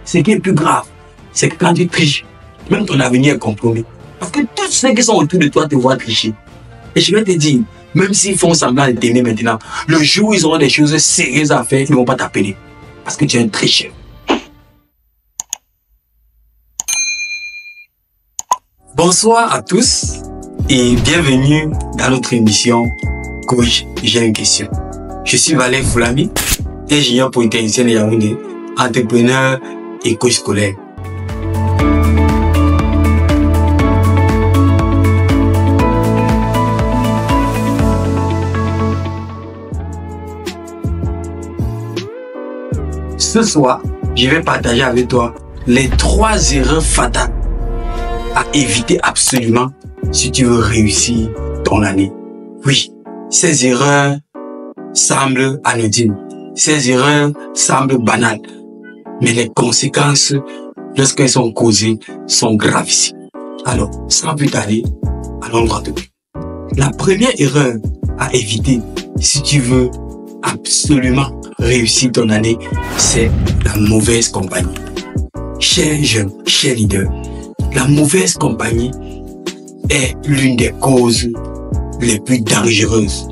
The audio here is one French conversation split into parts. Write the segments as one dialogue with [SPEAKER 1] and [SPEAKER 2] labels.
[SPEAKER 1] ce qui est plus grave, c'est que quand tu triches, même ton avenir est compromis. Parce que tous ceux qui sont autour de toi te voient tricher. Et je vais te dire, même s'ils font semblant de t'aimer maintenant, le jour où ils auront des choses sérieuses à faire, ils ne vont pas t'appeler. Parce que tu es un tricheur. Bonsoir à tous et bienvenue dans notre émission Coach, j'ai une question. Je suis Valère Foulami, ingénieur polytechnicien de Yaoundé, entrepreneur et coach scolaire. Ce soir, je vais partager avec toi les 3 erreurs fatales à éviter absolument si tu veux réussir ton année. Oui, ces erreurs semblent anodines, ces erreurs semblent banales, mais les conséquences, lorsqu'elles sont causées, sont gravissimes. Alors, sans plus tarder, allons droit au but. La première erreur à éviter si tu veux absolument réussir ton année, c'est la mauvaise compagnie. Chers jeunes, chers leaders, la mauvaise compagnie est l'une des causes les plus dangereuses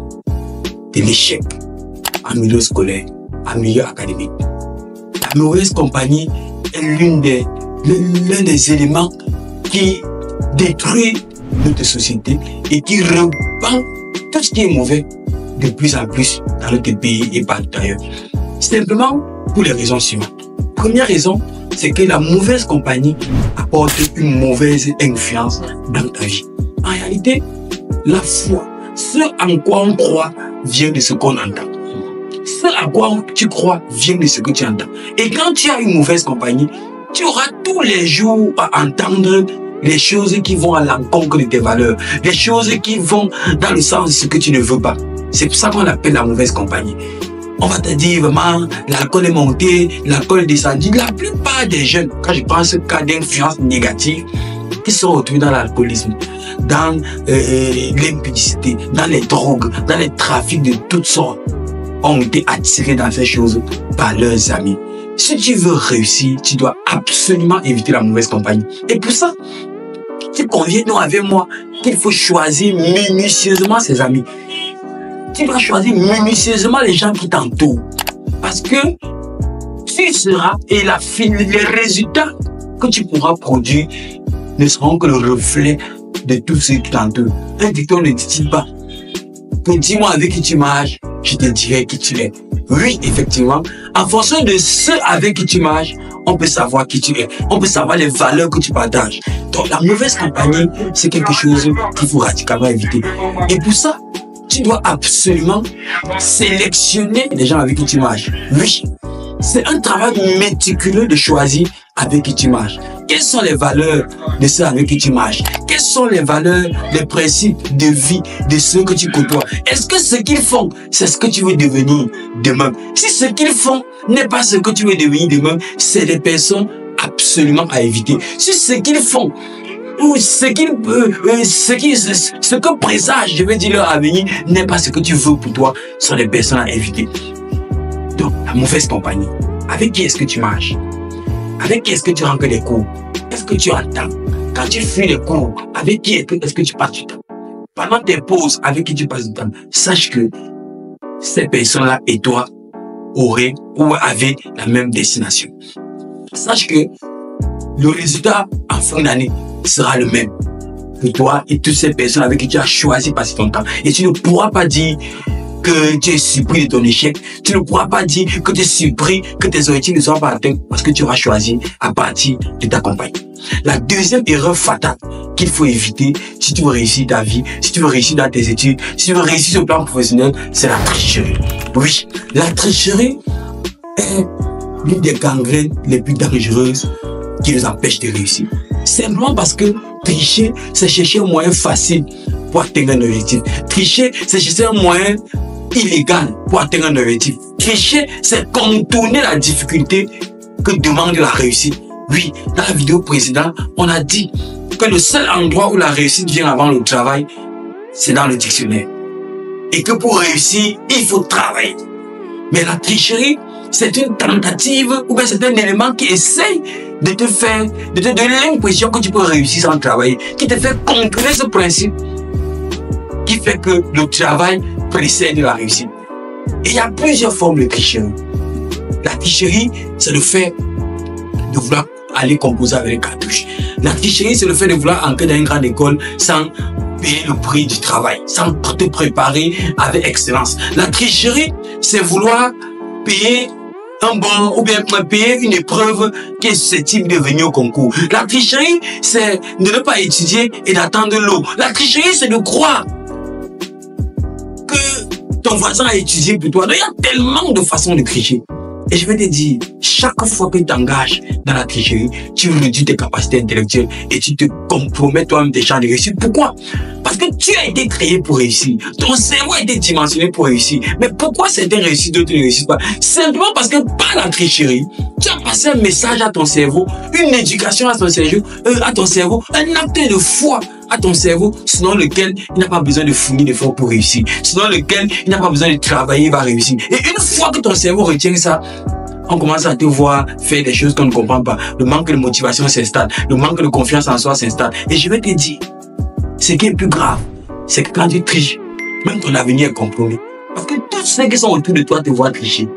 [SPEAKER 1] de l'échec en milieu scolaire, en milieu académique. La mauvaise compagnie est l'un des éléments qui détruit notre société et qui répand tout ce qui est mauvais de plus en plus dans notre pays et partout ailleurs. Simplement pour les raisons suivantes. Première raison, c'est que la mauvaise compagnie apporte une mauvaise influence dans ta vie. En réalité, la foi, ce en quoi on croit, vient de ce qu'on entend. Ce à quoi tu crois vient de ce que tu entends. Et quand tu as une mauvaise compagnie, tu auras tous les jours à entendre les choses qui vont à l'encontre de tes valeurs, les choses qui vont dans le sens de ce que tu ne veux pas. C'est pour ça qu'on appelle la mauvaise compagnie. On va te dire vraiment, l'alcool est monté, l'alcool est descendu. La plupart des jeunes, quand je pense cas d'influence négative, qui se retrouvent dans l'alcoolisme, dans l'impudicité, dans les drogues, dans les trafics de toutes sortes, ont été attirés dans ces choses par leurs amis. Si tu veux réussir, tu dois absolument éviter la mauvaise compagnie. Et pour ça, tu conviens donc avec moi qu'il faut choisir minutieusement ses amis. Tu dois choisir minutieusement les gens qui t'entourent. Parce que tu seras, et les résultats que tu pourras produire ne seront que le reflet de tout ce qui t'entoure. Un dicton ne dit pas que dis-moi avec qui tu marches, je te dirai qui tu es. Oui, effectivement, en fonction de ceux avec qui tu marches, on peut savoir qui tu es. On peut savoir les valeurs que tu partages. Donc, la mauvaise compagnie, c'est quelque chose qu'il faut radicalement éviter. Et pour ça, tu dois absolument sélectionner les gens avec qui tu marches. Oui, c'est un travail méticuleux de choisir avec qui tu marches. Quelles sont les valeurs de ceux avec qui tu marches? Quelles sont les valeurs, les principes de vie de ceux que tu côtoies? Est-ce que ce qu'ils font, c'est ce que tu veux devenir demain? Si ce qu'ils font n'est pas ce que tu veux devenir demain, c'est des personnes absolument à éviter. Si ce qu'ils font, ou ce que présage, je vais dire, leur avenir, n'est pas ce que tu veux pour toi, sont des personnes à éviter. Donc, la mauvaise compagnie. Avec qui est-ce que tu marches? Avec qui est-ce que tu rentres les cours? Qu'est-ce que tu entends? Quand tu fuis les cours, avec qui est-ce que tu passes du temps? Pendant tes pauses, avec qui tu passes du temps? Sache que ces personnes-là et toi auraient ou avaient la même destination. Sache que le résultat en fin d'année sera le même pour toi et toutes ces personnes avec qui tu as choisi de passer ton temps. Et tu ne pourras pas dire que tu es surpris de ton échec. Tu ne pourras pas dire que tu es surpris que tes objectifs ne soient pas atteints parce que tu auras choisi à partir de ta compagnie. La deuxième erreur fatale qu'il faut éviter si tu veux réussir ta vie, si tu veux réussir dans tes études, si tu veux réussir sur le plan professionnel, c'est la tricherie. Oui, la tricherie est l'une des gangrènes les plus dangereuses qui nous empêchent de réussir. Simplement parce que tricher, c'est chercher un moyen facile pour atteindre un objectif. Tricher, c'est chercher un moyen illégal pour atteindre un objectif. Tricher, c'est contourner la difficulté que demande la réussite. Oui, dans la vidéo précédente, on a dit que le seul endroit où la réussite vient avant le travail, c'est dans le dictionnaire. Et que pour réussir, il faut travailler. Mais la tricherie, c'est une tentative ou bien c'est un élément qui essaye de te donner l'impression que tu peux réussir sans travailler, qui te fait contrôler ce principe qui fait que le travail précède la réussite. Et il y a plusieurs formes de tricherie. La tricherie, c'est le fait de vouloir aller composer avec les cartouches. La tricherie, c'est le fait de vouloir entrer dans une grande école sans payer le prix du travail, sans te préparer avec excellence. La tricherie, c'est vouloir payer un bon ou bien payer une épreuve qui est susceptible de venir au concours. La tricherie, c'est de ne pas étudier et d'attendre l'eau. La tricherie, c'est de croire que ton voisin a étudié pour toi. Il y a tellement de façons de tricher. Et je vais te dire, chaque fois que tu t'engages dans la tricherie, tu réduis tes capacités intellectuelles et tu te compromets toi-même tes chances de réussite. Pourquoi? Parce que tu as été créé pour réussir. Ton cerveau a été dimensionné pour réussir. Mais pourquoi certains réussissent, d'autres ne réussissent pas? Simplement parce que par la tricherie, tu as passé un message à ton cerveau, une éducation à ton cerveau, un acte de foi à ton cerveau, selon lequel il n'a pas besoin de fournir d'efforts pour réussir, selon lequel il n'a pas besoin de travailler, il va réussir. Et une fois que ton cerveau retient ça, on commence à te voir faire des choses qu'on ne comprend pas. Le manque de motivation s'installe, le manque de confiance en soi s'installe. Et je vais te dire, ce qui est plus grave, c'est que quand tu triches, même ton avenir est compromis. Parce que tous ceux qui sont autour de toi te voient tricher.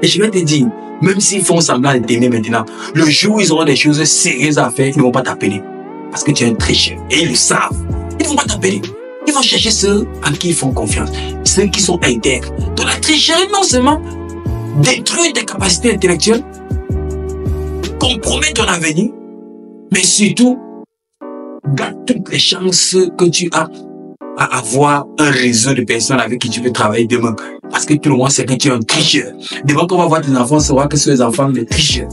[SPEAKER 1] Et je vais te dire, même s'ils font semblant de t'aimer maintenant, le jour où ils auront des choses sérieuses à faire, ils ne vont pas t'appeler. Parce que tu es un tricheur. Et ils le savent. Ils ne vont pas t'appeler. Ils vont chercher ceux à qui ils font confiance. Ceux qui sont intègres. Donc la tricherie, non seulement détruit tes capacités intellectuelles, compromet ton avenir, mais surtout, garde toutes les chances que tu as à avoir un réseau de personnes avec qui tu peux travailler demain. Parce que tout le monde sait que tu es un tricheur. Demain, quand on va voir tes enfants, on saura que ce sont les enfants des tricheurs.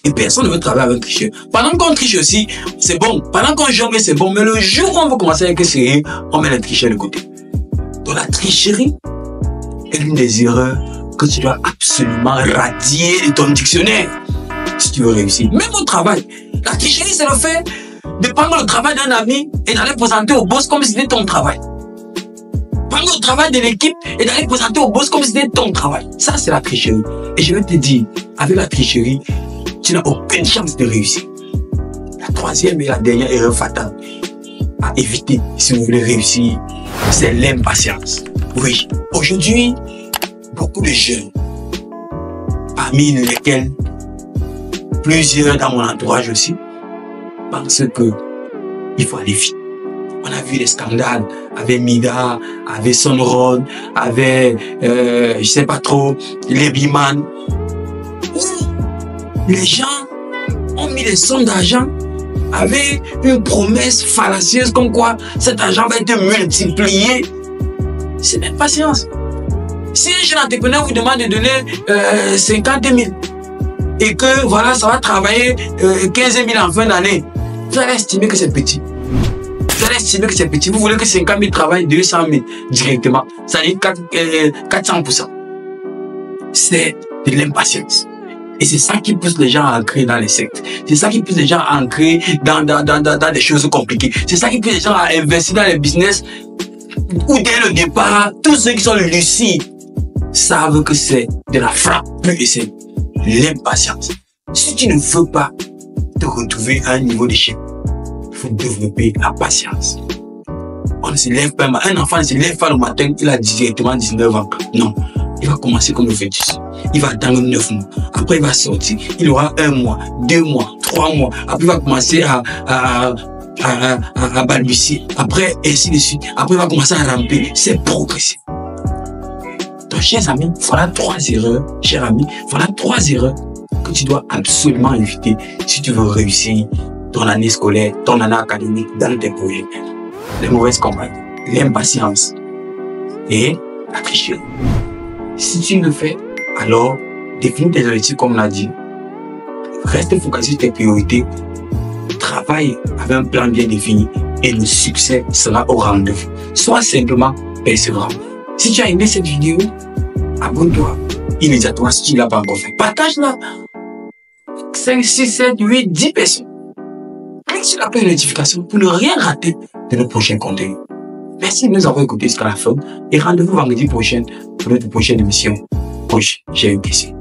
[SPEAKER 1] Et personne ne veut travailler avec un tricheur. Pendant qu'on triche aussi, c'est bon. Pendant qu'on jongle, c'est bon. Mais le jour où on veut commencer avec un sérieux, on met le tricheur de côté. Donc la tricherie est l'une des erreurs que tu dois absolument radier de ton dictionnaire si tu veux réussir. Même au travail. La tricherie, c'est le fait de prendre le travail d'un ami et d'aller présenter au boss comme si c'était ton travail. Prendre le travail de l'équipe et d'aller présenter au boss comme si c'était ton travail. Ça, c'est la tricherie. Et je vais te dire, avec la tricherie, tu n'as aucune chance de réussir. La troisième et la dernière erreur fatale à éviter si vous voulez réussir, c'est l'impatience. Oui, aujourd'hui, beaucoup de jeunes, parmi lesquels plusieurs dans mon entourage aussi, pensent que il faut aller vite. On a vu les scandales avec Mida, avec Sonron, avec, je sais pas trop, les Biman. Les gens ont mis des sommes d'argent avec une promesse fallacieuse comme quoi cet argent va être multiplié. C'est l'impatience. Si un jeune entrepreneur vous demande de donner 50 000 et que voilà, ça va travailler 15 000 en fin d'année, vous allez estimer que c'est petit. Vous allez estimer que c'est petit. Vous voulez que 50 000 travaillent 200 000 directement. Ça dit 400%. C'est de l'impatience. Et c'est ça qui pousse les gens à entrer dans les sectes. C'est ça qui pousse les gens à entrer dans des choses compliquées. C'est ça qui pousse les gens à investir dans les business où dès le départ, tous ceux qui sont lucides savent que c'est de la frappe et c'est l'impatience. Si tu ne veux pas te retrouver à un niveau d'échec, il faut développer la patience. On ne se lève pas, un enfant ne se lève pas le matin, il a directement 19 ans. Non. Il va commencer comme le fœtus. Il va attendre 9 mois. Après, il va sortir. Il aura 1 mois, 2 mois, 3 mois. Après, il va commencer à balbutier. Après, ainsi de suite. Après, il va commencer à ramper. C'est progressif. Donc, chers amis, voilà 3 erreurs. Chers amis, voilà 3 erreurs que tu dois absolument éviter si tu veux réussir ton année scolaire, ton année académique, dans tes projets. Les mauvaises compagnies, l'impatience et la tricherie. Si tu le fais, alors définis tes objectifs comme on l'a dit. Reste focalisé sur tes priorités. Travaille avec un plan bien défini et le succès sera au rendez-vous. Sois simplement persévérant. Si tu as aimé cette vidéo, abonne-toi immédiatement si tu ne l'as pas encore fait. Partage-la. 5, 6, 7, 8, 10 personnes. Clique sur la petite notification pour ne rien rater de nos prochains contenus. Merci de nous avoir écoutés jusqu'à la fin et rendez-vous vendredi prochain pour notre prochaine émission. J'ai une question.